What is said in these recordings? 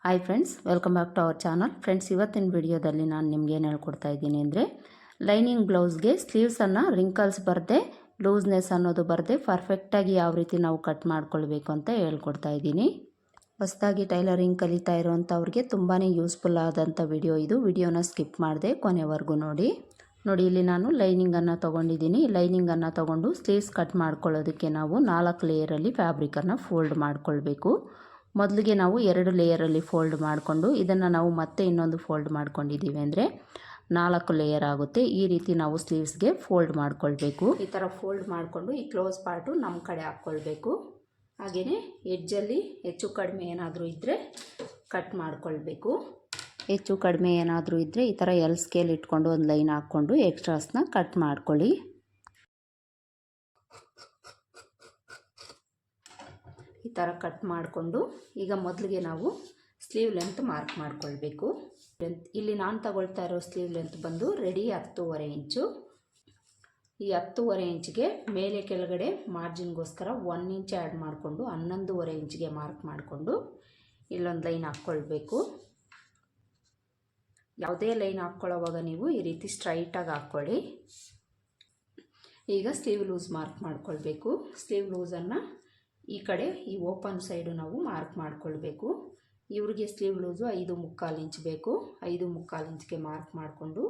Hi friends, welcome back to our channel. Friends, ಇವತ್ತಿನ ವಿಡಿಯೋದಲ್ಲಿ ನಾನು ನಿಮ್ಗೆ ಏನು ಹೇಳ್ಕೊಡ್ತಾ ಇದ್ದೀನಿ ಅಂದರೆ, ಲೈನಿಂಗ್ ಬ್ಲೌಸ್ಗೆ ಸ್ಲೀವ್ಸನ್ನು ರಿಂಕಲ್ಸ್ ಬರದೆ, ಲೂಸ್ನೆಸ್ ಅನ್ನೋದು ಬರದೆ ಪರ್ಫೆಕ್ಟಾಗಿ ಯಾವ ರೀತಿ ನಾವು ಕಟ್ ಮಾಡ್ಕೊಳ್ಬೇಕು ಅಂತ ಹೇಳ್ಕೊಡ್ತಾ ಇದ್ದೀನಿ. ಹೊಸದಾಗಿ ಟೈಲರಿಂಗ್ ಕಲಿತಾ ಇರೋವಂಥವ್ರಿಗೆ ತುಂಬಾ ಯೂಸ್ಫುಲ್ ಆದಂಥ ವಿಡಿಯೋ ಇದು. ವಿಡಿಯೋನ ಸ್ಕಿಪ್ ಮಾಡದೆ ಕೊನೆವರೆಗೂ ನೋಡಿ. ಇಲ್ಲಿ ನಾನು ಲೈನಿಂಗನ್ನು ತೊಗೊಂಡಿದ್ದೀನಿ. ಲೈನಿಂಗನ್ನು ತೊಗೊಂಡು ಸ್ಲೀವ್ಸ್ ಕಟ್ ಮಾಡ್ಕೊಳ್ಳೋದಕ್ಕೆ ನಾವು 4 ಲೇಯರಲ್ಲಿ ಫ್ಯಾಬ್ರಿಕನ್ನು ಫೋಲ್ಡ್ ಮಾಡ್ಕೊಳ್ಬೇಕು. ಮೊದಲಿಗೆ ನಾವು 2 ಲೇಯರಲ್ಲಿ ಫೋಲ್ಡ್ ಮಾಡಿಕೊಂಡು ಇದನ್ನು ನಾವು ಮತ್ತೆ ಇನ್ನೊಂದು ಫೋಲ್ಡ್ ಮಾಡ್ಕೊಂಡಿದ್ದೀವಿ ಅಂದರೆ 4 ಲೇಯರ್ ಆಗುತ್ತೆ. ಈ ರೀತಿ ನಾವು ಸ್ಲೀವ್ಸ್ಗೆ ಫೋಲ್ಡ್ ಮಾಡ್ಕೊಳ್ಬೇಕು. ಈ ಥರ ಫೋಲ್ಡ್ ಮಾಡಿಕೊಂಡು ಈ ಕ್ಲೋಸ್ ಪಾರ್ಟು ನಮ್ಮ ಕಡೆ ಹಾಕ್ಕೊಳ್ಬೇಕು. ಹಾಗೆಯೇ ಎಡ್ಜಲ್ಲಿ ಹೆಚ್ಚು ಕಡಿಮೆ ಏನಾದರೂ ಇದ್ದರೆ ಕಟ್ ಮಾಡ್ಕೊಳ್ಬೇಕು. ಹೆಚ್ಚು ಕಡಿಮೆ ಏನಾದರೂ ಇದ್ದರೆ ಈ ಥರ ಎಲ್ ಸ್ಕೇಲ್ ಇಟ್ಕೊಂಡು ಒಂದು ಲೈನ್ ಹಾಕ್ಕೊಂಡು ಎಕ್ಸ್ಟ್ರಾಸ್ನ ಕಟ್ ಮಾಡ್ಕೊಳ್ಳಿ. ಈ ಥರ ಕಟ್ ಮಾಡಿಕೊಂಡು ಈಗ ಮೊದಲಿಗೆ ನಾವು ಸ್ಲೀವ್ ಲೆಂತ್ ಮಾರ್ಕ್ ಮಾಡ್ಕೊಳ್ಬೇಕು. ಇಲ್ಲಿ ನಾನು ತಗೊಳ್ತಾ ಇರೋ ಸ್ಲೀವ್ ಲೆಂತ್ ಬಂದು ರೆಡಿ 10.5 ಇಂಚು. ಈ 10.5 ಇಂಚಿಗೆ ಮೇಲೆ ಕೆಳಗಡೆ ಮಾರ್ಜಿನ್ಗೋಸ್ಕರ 1 ಇಂಚ್ ಆ್ಯಡ್ ಮಾಡಿಕೊಂಡು 11.5 ಇಂಚಿಗೆ ಮಾರ್ಕ್ ಮಾಡಿಕೊಂಡು ಇಲ್ಲೊಂದು ಲೈನ್ ಹಾಕ್ಕೊಳ್ಬೇಕು. ಯಾವುದೇ ಲೈನ್ ಹಾಕ್ಕೊಳ್ಳೋವಾಗ ನೀವು ಈ ರೀತಿ ಸ್ಟ್ರೈಟಾಗಿ ಹಾಕ್ಕೊಳ್ಳಿ. ಈಗ ಸ್ಲೀವ್ ಲೂಸ್ ಮಾರ್ಕ್ ಮಾಡ್ಕೊಳ್ಬೇಕು. ಸ್ಲೀವ್ ಲೂಸನ್ನು ಈ ಕಡೆ ಈ ಓಪನ್ ಸೈಡು ನಾವು ಮಾರ್ಕ್ ಮಾಡ್ಕೊಳ್ಬೇಕು. ಇವ್ರಿಗೆ ಸ್ಲೀವ್ ಲೂಸು 5.25 ಇಂಚ್ ಬೇಕು. 5.25 ಇಂಚ್ಗೆ ಮಾರ್ಕ್ ಮಾಡಿಕೊಂಡು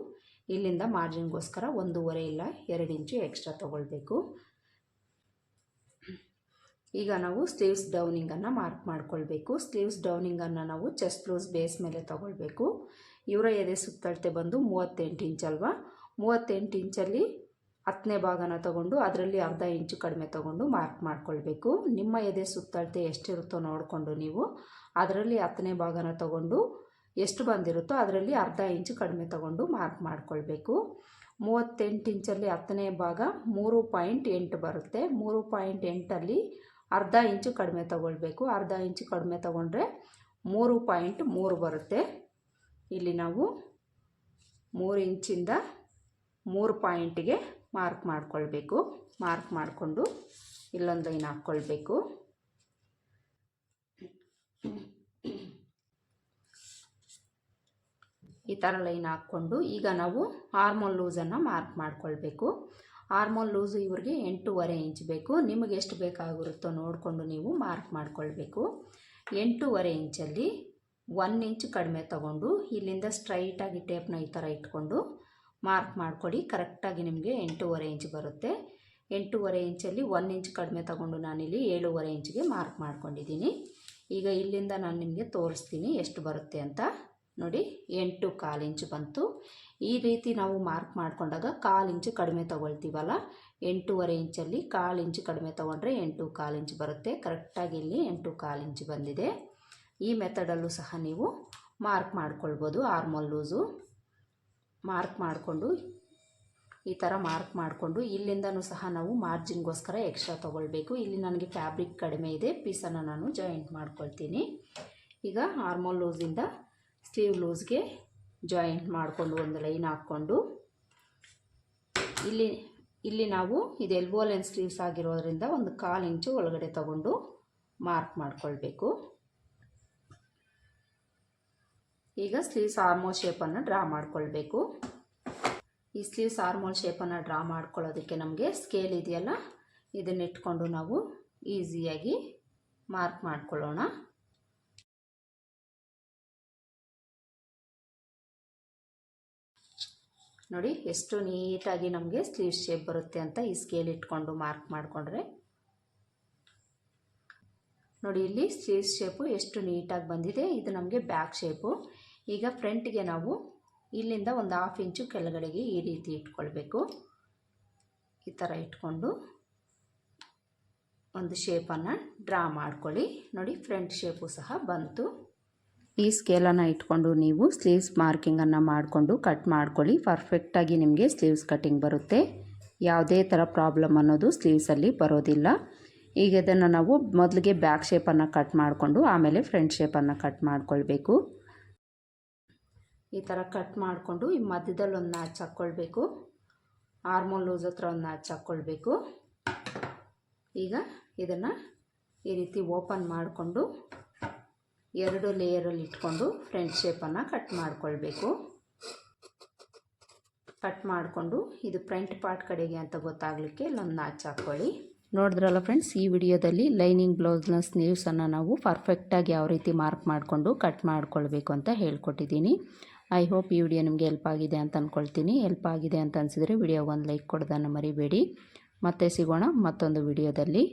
ಇಲ್ಲಿಂದ ಮಾರ್ಜಿನ್ಗೋಸ್ಕರ 1.5 ಇಲ್ಲ 2 ಇಂಚು ಎಕ್ಸ್ಟ್ರಾ ತೊಗೊಳ್ಬೇಕು. ಈಗ ನಾವು ಸ್ಲೀವ್ಸ್ ಡೌನಿಂಗನ್ನು ಮಾರ್ಕ್ ಮಾಡ್ಕೊಳ್ಬೇಕು. ಸ್ಲೀವ್ಸ್ ಡೌನಿಂಗನ್ನು ನಾವು ಚೆಸ್ಟ್ ಲೂಸ್ ಬೇಸ್ ಮೇಲೆ ತೊಗೊಳ್ಬೇಕು. ಇವರ ಎದೆ ಸುತ್ತಳತೆ ಬಂದು 38 ಇಂಚ್ ಅಲ್ವಾ. 38 ಇಂಚಲ್ಲಿ 10ನೇ ಭಾಗನ ತೊಗೊಂಡು ಅದರಲ್ಲಿ ಅರ್ಧ ಇಂಚು ಕಡಿಮೆ ತೊಗೊಂಡು ಮಾರ್ಕ್ ಮಾಡ್ಕೊಳ್ಬೇಕು. ನಿಮ್ಮ ಎದೆ ಸುತ್ತಳತೆ ಎಷ್ಟಿರುತ್ತೋ ನೋಡಿಕೊಂಡು ನೀವು ಅದರಲ್ಲಿ 10ನೇ ಭಾಗನ ತೊಗೊಂಡು ಎಷ್ಟು ಬಂದಿರುತ್ತೋ ಅದರಲ್ಲಿ ಅರ್ಧ ಇಂಚು ಕಡಿಮೆ ತೊಗೊಂಡು ಮಾರ್ಕ್ ಮಾಡ್ಕೊಳ್ಬೇಕು. 38 ಇಂಚಲ್ಲಿ 10ನೇ ಭಾಗ 3.8 ಬರುತ್ತೆ. 3.8ಅಲ್ಲಿ ಅರ್ಧ ಇಂಚು ಕಡಿಮೆ ತೊಗೊಳ್ಬೇಕು. ಅರ್ಧ ಇಂಚು ಕಡಿಮೆ ತೊಗೊಂಡ್ರೆ 3.3 ಬರುತ್ತೆ. ಇಲ್ಲಿ ನಾವು 3 ಇಂಚಿಂದ 3 ಪಾಯಿಂಟಿಗೆ ಮಾರ್ಕ್ ಮಾಡ್ಕೊಳ್ಬೇಕು. ಮಾರ್ಕ್ ಮಾಡಿಕೊಂಡು ಇಲ್ಲೊಂದು ಲೈನ್ ಹಾಕ್ಕೊಳ್ಬೇಕು. ಈ ಥರ ಲೈನ್ ಹಾಕ್ಕೊಂಡು ಈಗ ನಾವು ಆರ್ಮೋಲ್ ಲೂಸನ್ನು ಮಾರ್ಕ್ ಮಾಡ್ಕೊಳ್ಬೇಕು. ಆರ್ಮೋಲ್ ಲೂಸು ಇವ್ರಿಗೆ 8.5 ಇಂಚ್ ಬೇಕು. ನಿಮಗೆ ಎಷ್ಟು ಬೇಕಾಗಿರುತ್ತೋ ನೋಡಿಕೊಂಡು ನೀವು ಮಾರ್ಕ್ ಮಾಡ್ಕೊಳ್ಬೇಕು. 8.5 ಇಂಚಲ್ಲಿ 1 ಇಂಚ್ ಕಡಿಮೆ ತಗೊಂಡು ಇಲ್ಲಿಂದ ಸ್ಟ್ರೈಟಾಗಿ ಟೇಪ್ನ ಈ ಥರ ಇಟ್ಕೊಂಡು ಮಾರ್ಕ್ ಮಾಡಿಕೊಡಿ. ಕರೆಕ್ಟಾಗಿ ನಿಮಗೆ 8.5 ಇಂಚ್ ಬರುತ್ತೆ. 8.5 ಇಂಚಲ್ಲಿ 1 ಇಂಚ್ ಕಡಿಮೆ ತಗೊಂಡು ನಾನಿಲ್ಲಿ 7.5 ಇಂಚಿಗೆ ಮಾರ್ಕ್ ಮಾಡ್ಕೊಂಡಿದ್ದೀನಿ. ಈಗ ಇಲ್ಲಿಂದ ನಾನು ನಿಮಗೆ ತೋರಿಸ್ತೀನಿ ಎಷ್ಟು ಬರುತ್ತೆ ಅಂತ. ನೋಡಿ, 8.25 ಇಂಚ್ ಬಂತು. ಈ ರೀತಿ ನಾವು ಮಾರ್ಕ್ ಮಾಡಿಕೊಂಡಾಗ 1/4 ಇಂಚು ಕಡಿಮೆ ತೊಗೊಳ್ತೀವಲ್ಲ, 8.5 ಇಂಚಲ್ಲಿ 1/4 ಇಂಚು ಕಡಿಮೆ ತೊಗೊಂಡ್ರೆ 8.25 ಇಂಚ್ ಬರುತ್ತೆ. ಕರೆಕ್ಟಾಗಿ ಇಲ್ಲಿ 8.25 ಇಂಚ್ ಬಂದಿದೆ. ಈ ಮೆಥಡಲ್ಲೂ ಸಹ ನೀವು ಮಾರ್ಕ್ ಮಾಡ್ಕೊಳ್ಬೋದು. ಆರ್ಮೋಲ್ ಲೂಸು ಮಾರ್ಕ್ ಮಾಡಿಕೊಂಡು ಈ ಥರ ಮಾರ್ಕ್ ಮಾಡಿಕೊಂಡು ಇಲ್ಲಿಂದನೂ ಸಹ ನಾವು ಮಾರ್ಜಿನ್ಗೋಸ್ಕರ ಎಕ್ಸ್ಟ್ರಾ ತೊಗೊಳ್ಬೇಕು. ಇಲ್ಲಿ ನನಗೆ ಫ್ಯಾಬ್ರಿಕ್ ಕಡಿಮೆ ಇದೆ, ಪೀಸನ್ನು ನಾನು ಜಾಯಿಂಟ್ ಮಾಡ್ಕೊಳ್ತೀನಿ. ಈಗ ಆರ್ಮೋಲ್ ಲೂಸಿಂದ ಸ್ಲೀವ್ ಲೂಸ್ಗೆ ಜಾಯಿಂಟ್ ಮಾಡಿಕೊಂಡು ಒಂದು ಲೈನ್ ಹಾಕ್ಕೊಂಡು ಇಲ್ಲಿ ನಾವು ಇದು ಎಲ್ಬೋ ಲೆಂತ್ ಸ್ಲೀವ್ಸ್ ಆಗಿರೋದ್ರಿಂದ 1/4 ಇಂಚು ಒಳಗಡೆ ತಗೊಂಡು ಮಾರ್ಕ್ ಮಾಡ್ಕೊಳ್ಬೇಕು. ಈಗ ಸ್ಲೀವ್ಸ್ ಆರ್ಮೋಲ್ ಶೇಪನ್ನು ಡ್ರಾ ಮಾಡ್ಕೊಳ್ಬೇಕು. ಈ ಸ್ಲೀವ್ಸ್ ಆರ್ಮೋಲ್ ಶೇಪನ್ನು ಡ್ರಾ ಮಾಡ್ಕೊಳ್ಳೋದಕ್ಕೆ ನಮಗೆ ಸ್ಕೇಲ್ ಇದೆಯಲ್ಲ, ಇದನ್ನು ಇಟ್ಕೊಂಡು ನಾವು ಈಸಿಯಾಗಿ ಮಾರ್ಕ್ ಮಾಡ್ಕೊಳ್ಳೋಣ. ನೋಡಿ ಎಷ್ಟು ನೀಟಾಗಿ ನಮಗೆ ಸ್ಲೀವ್ ಶೇಪ್ ಬರುತ್ತೆ ಅಂತ ಈ ಸ್ಕೇಲ್ ಇಟ್ಕೊಂಡು ಮಾರ್ಕ್ ಮಾಡಿಕೊಂಡ್ರೆ. ನೋಡಿ, ಇಲ್ಲಿ ಸ್ಲೀವ್ ಶೇಪು ಎಷ್ಟು ನೀಟಾಗಿ ಬಂದಿದೆ. ಇದು ನಮಗೆ ಬ್ಯಾಕ್ ಶೇಪು. ಈಗ ಫ್ರಂಟ್ಗೆ ನಾವು ಇಲ್ಲಿಂದ 1/2 ಇಂಚು ಕೆಳಗಡೆಗೆ ಈ ರೀತಿ ಇಟ್ಕೊಳ್ಬೇಕು. ಈ ಥರ ಇಟ್ಕೊಂಡು ಒಂದು ಶೇಪನ್ನು ಡ್ರಾ ಮಾಡ್ಕೊಳ್ಳಿ. ನೋಡಿ, ಫ್ರಂಟ್ ಶೇಪು ಸಹ ಬಂತು. ಈ ಸ್ಕೇಲನ್ನು ಇಟ್ಕೊಂಡು ನೀವು ಸ್ಲೀವ್ಸ್ ಮಾರ್ಕಿಂಗನ್ನು ಮಾಡಿಕೊಂಡು ಕಟ್ ಮಾಡ್ಕೊಳ್ಳಿ. ಪರ್ಫೆಕ್ಟಾಗಿ ನಿಮಗೆ ಸ್ಲೀವ್ಸ್ ಕಟ್ಟಿಂಗ್ ಬರುತ್ತೆ. ಯಾವುದೇ ಥರ ಪ್ರಾಬ್ಲಮ್ ಅನ್ನೋದು ಸ್ಲೀವ್ಸಲ್ಲಿ ಬರೋದಿಲ್ಲ. ಈಗ ಇದನ್ನು ನಾವು ಮೊದಲಿಗೆ ಬ್ಯಾಕ್ ಶೇಪನ್ನು ಕಟ್ ಮಾಡಿಕೊಂಡು ಆಮೇಲೆ ಫ್ರಂಟ್ ಶೇಪನ್ನು ಕಟ್ ಮಾಡ್ಕೊಳ್ಬೇಕು. ಈ ಥರ ಕಟ್ ಮಾಡಿಕೊಂಡು ಈ ಮಧ್ಯದಲ್ಲಿ ಒಂದು ನಾಚ್ ಹಾಕ್ಕೊಳ್ಬೇಕು. ಆರ್ಮೋಲ್ ಲೂಸ್ ಹತ್ರ ಒಂದು ನಾಚ್ ಹಾಕ್ಕೊಳ್ಬೇಕು. ಈಗ ಇದನ್ನು ಈ ರೀತಿ ಓಪನ್ ಮಾಡಿಕೊಂಡು 2 ಲೇಯರಲ್ಲಿ ಇಟ್ಕೊಂಡು ಫ್ರಂಟ್ ಶೇಪನ್ನು ಕಟ್ ಮಾಡ್ಕೊಳ್ಬೇಕು. ಕಟ್ ಮಾಡಿಕೊಂಡು ಇದು ಫ್ರಂಟ್ ಪಾರ್ಟ್ ಕಡೆಗೆ ಅಂತ ಗೊತ್ತಾಗಲಿಕ್ಕೆ ಇಲ್ಲೊಂದು ನಾಚ್ ಹಾಕ್ಕೊಳ್ಳಿ. ನೋಡಿದ್ರಲ್ಲ ಫ್ರೆಂಡ್ಸ್, ಈ ವಿಡಿಯೋದಲ್ಲಿ ಲೈನಿಂಗ್ ಬ್ಲೌಸ್ನ ಸ್ಲೀವ್ಸನ್ನು ನಾವು ಪರ್ಫೆಕ್ಟಾಗಿ ಯಾವ ರೀತಿ ಮಾರ್ಕ್ ಮಾಡಿಕೊಂಡು ಕಟ್ ಮಾಡ್ಕೊಳ್ಬೇಕು ಅಂತ ಹೇಳ್ಕೊಟ್ಟಿದ್ದೀನಿ. ಐ ಹೋಪ್ ಈ ವಿಡಿಯೋ ನಿಮಗೆ ಹೆಲ್ಪ್ ಆಗಿದೆ ಅಂತ ಅಂದ್ಕೊಳ್ತೀನಿ. ಹೆಲ್ಪ್ ಆಗಿದೆ ಅಂತ ಅನಿಸಿದರೆ ವಿಡಿಯೋಗೆ ಒಂದು ಲೈಕ್ ಕೊಡೋದನ್ನು ಮರಿಬೇಡಿ. ಮತ್ತೆ ಸಿಗೋಣ ಮತ್ತೊಂದು ವಿಡಿಯೋದಲ್ಲಿ.